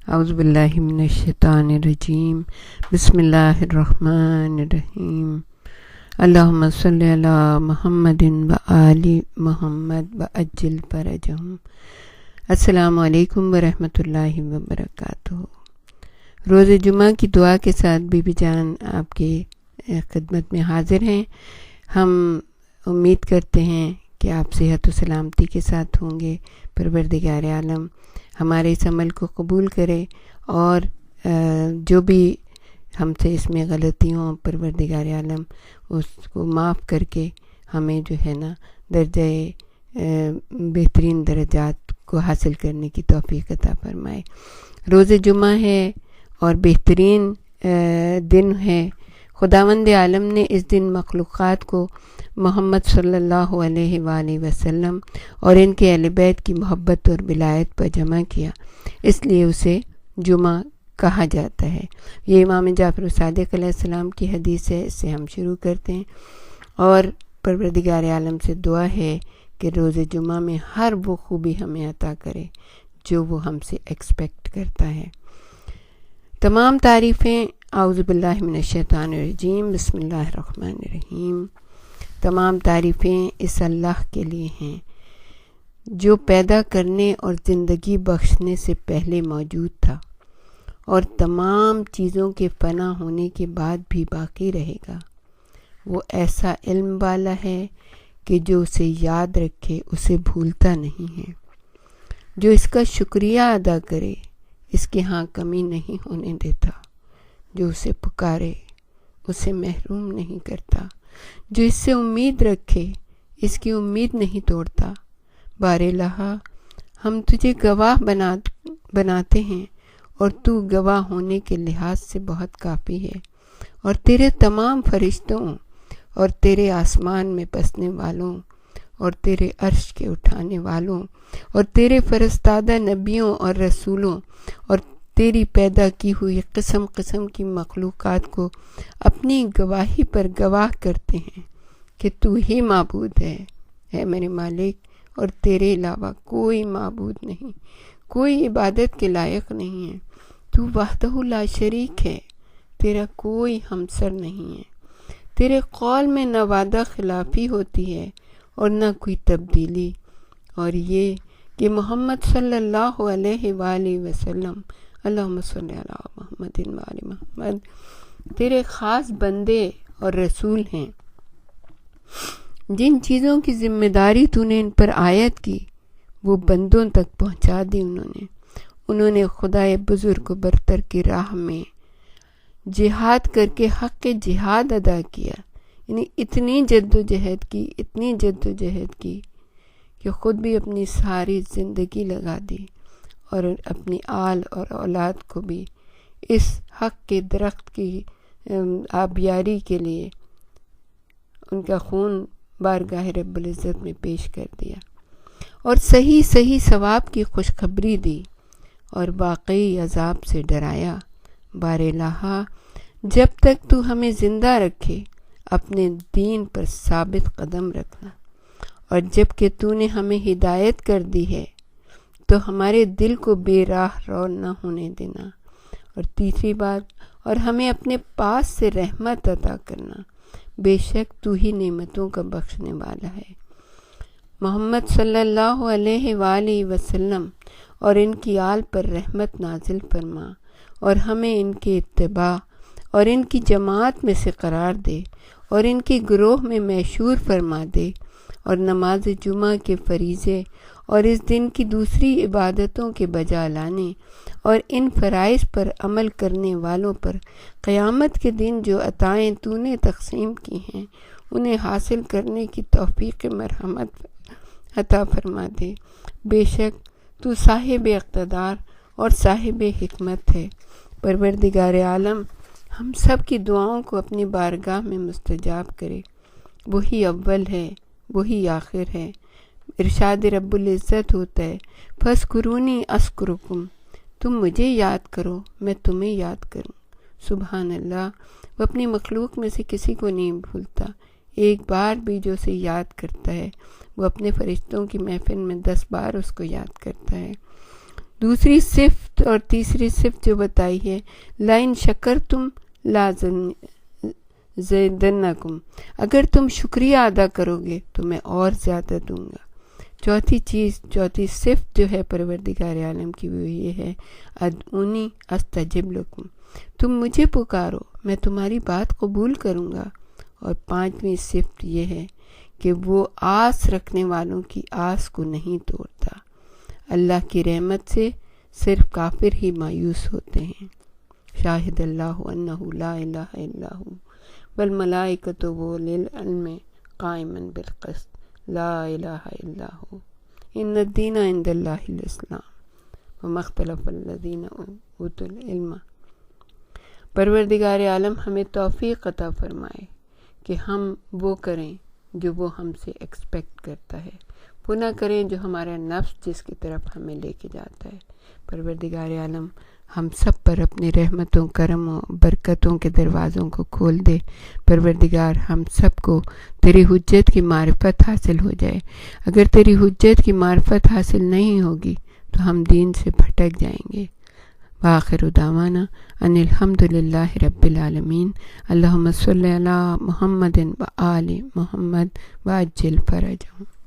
اعوذ باللہ من الشیطان الرجیم بسم اللہ الرحمن الرحیم اللہم صلی علی محمد و آل محمد و عجل فرجہم۔ السلام علیکم ورحمۃ اللہ وبرکاتہ۔ روز جمعہ کی دعا کے ساتھ بی بی جان آپ کی خدمت میں حاضر ہیں۔ ہم امید کرتے ہیں کہ آپ صحت و سلامتی کے ساتھ ہوں گے۔ پروردگار عالم ہمارے اس عمل کو قبول کرے اور جو بھی ہم سے اس میں غلطی ہوں پروردگار عالم اس کو معاف کر کے ہمیں جو ہے نا درجہ بہترین درجات کو حاصل کرنے کی توفیق عطا فرمائے۔ روز جمعہ ہے اور بہترین دن ہے۔ خداوند عالم نے اس دن مخلوقات کو محمد صلی اللہ علیہ وآلہ وسلم اور ان کے اہل بیت کی محبت اور ولایت پر جمع کیا، اس لیے اسے جمعہ کہا جاتا ہے۔ یہ امام جعفر صادق علیہ السلام کی حدیث ہے۔ اس سے ہم شروع کرتے ہیں اور پروردگار عالم سے دعا ہے کہ روز جمعہ میں ہر وہ خوبی ہمیں عطا کرے جو وہ ہم سے ایکسپیکٹ کرتا ہے۔ تمام تعریفیں اعوذ باللہ من الشیطان الرجیم بسم اللہ الرحمن الرحیم، تمام تعریفیں اس اللہ کے لیے ہیں جو پیدا کرنے اور زندگی بخشنے سے پہلے موجود تھا اور تمام چیزوں کے فنا ہونے کے بعد بھی باقی رہے گا۔ وہ ایسا علم والا ہے کہ جو اسے یاد رکھے اسے بھولتا نہیں ہے، جو اس کا شکریہ ادا کرے اس کے ہاں کمی نہیں ہونے دیتا، جو اسے پکارے اسے محروم نہیں کرتا، جو اس سے امید رکھے اس کی امید نہیں توڑتا۔ بار الہ ہم تجھے گواہ بناتے ہیں اور تو گواہ ہونے کے لحاظ سے بہت کافی ہے، اور تیرے تمام فرشتوں اور تیرے آسمان میں بسنے والوں اور تیرے عرش کے اٹھانے والوں اور تیرے فرستادہ نبیوں اور رسولوں اور تیری پیدا کی ہوئی قسم قسم کی مخلوقات کو اپنی گواہی پر گواہ کرتے ہیں کہ تو ہی معبود ہے، اے میرے مالک، اور تیرے علاوہ کوئی معبود نہیں، کوئی عبادت کے لائق نہیں ہے۔ تو وحدہ لا شریک ہے، تیرا کوئی ہمسر نہیں ہے۔ تیرے قول میں نہ وعدہ خلافی ہوتی ہے اور نہ کوئی تبدیلی، اور یہ کہ محمد صلی اللہ علیہ وآلہ وسلم اللہم صلی علی محمد وآل محمد تیرے خاص بندے اور رسول ہیں۔ جن چیزوں کی ذمہ داری تو نے ان پر عائد کی وہ بندوں تک پہنچا دی۔ انہوں نے خدائے بزرگ و برتر کی راہ میں جہاد کر کے حق جہاد ادا کیا، یعنی اتنی جد و جہد کی کہ خود بھی اپنی ساری زندگی لگا دی اور اپنی آل اور اولاد کو بھی اس حق کے درخت کی آبیاری کے لیے ان کا خون بارگاہ رب العزت میں پیش کر دیا اور صحیح ثواب کی خوشخبری دی اور واقعی عذاب سے ڈرایا۔ بار الہ جب تک تو ہمیں زندہ رکھے اپنے دین پر ثابت قدم رکھنا، اور جب کہ تو نے ہمیں ہدایت کر دی ہے تو ہمارے دل کو بے راہ رو نہ ہونے دینا، اور تیسری بات، اور ہمیں اپنے پاس سے رحمت عطا کرنا، بے شک تو ہی نعمتوں کا بخشنے والا ہے۔ محمد صلی اللہ علیہ وآلہ وسلم اور ان کی آل پر رحمت نازل فرما اور ہمیں ان کے اتباع اور ان کی جماعت میں سے قرار دے اور ان کی گروہ میں میشور فرما دے، اور نماز جمعہ کے فریضے اور اس دن کی دوسری عبادتوں کے بجا لانے اور ان فرائض پر عمل کرنے والوں پر قیامت کے دن جو عطائیں تو نے تقسیم کی ہیں انہیں حاصل کرنے کی توفیق مرحمت عطا فرما دے۔ بے شک تو صاحب اقتدار اور صاحب حکمت ہے۔ پروردگار عالم ہم سب کی دعاؤں کو اپنی بارگاہ میں مستجاب کرے۔ وہی اول ہے، وہی آخر ہے۔ ارشاد رب العزت ہوتا ہے فاذکرونی اذکرکم، تم مجھے یاد کرو میں تمہیں یاد کروں۔ سبحان اللہ، وہ اپنی مخلوق میں سے کسی کو نہیں بھولتا۔ ایک بار بھی جو اسے یاد کرتا ہے وہ اپنے فرشتوں کی محفل میں 10 بار اس کو یاد کرتا ہے۔ دوسری صفت اور تیسری صفت جو بتائی ہے لَإِن شَكَرْتُمْ لَأَزِيدَنَّكُمْ، اگر تم شکریہ ادا کرو گے تو میں اور زیادہ دوں گا۔ چوتھی صفت جو ہے پروردگار عالم کی وہ یہ ہے ادعونی استجب لکم، تم مجھے پکارو میں تمہاری بات قبول کروں گا۔ اور پانچویں صفت یہ ہے کہ وہ آس رکھنے والوں کی آس کو نہیں توڑتا۔ اللہ کی رحمت سے صرف کافر ہی مایوس ہوتے ہیں۔ شاہد اللہ انہ لا الہ الا ہو والملائکۃ واولو العلم قائما بالقسط لا الہ الا ہو ان الدین عند اللہ الاسلام وما اختلف الذین اوتوا العلم۔ پروردگار عالم ہمیں توفیق عطا فرمائے کہ ہم وہ کریں جو وہ ہم سے ایکسپیکٹ کرتا ہے، وہ نہ کریں جو ہمارا نفس جس کی طرف ہمیں لے کے جاتا ہے۔ پروردگار عالم ہم سب پر اپنی رحمتوں، کرموں، برکتوں کے دروازوں کو کھول دے۔ پروردگار ہم سب کو تیری حجت کی معرفت حاصل ہو جائے۔ اگر تیری حجت کی معرفت حاصل نہیں ہوگی تو ہم دین سے بھٹک جائیں گے۔ وآخر دعوانا ان الحمد للہ رب العالمین۔ اللہم صلی علی محمد و آل محمد وعجل فرجہم۔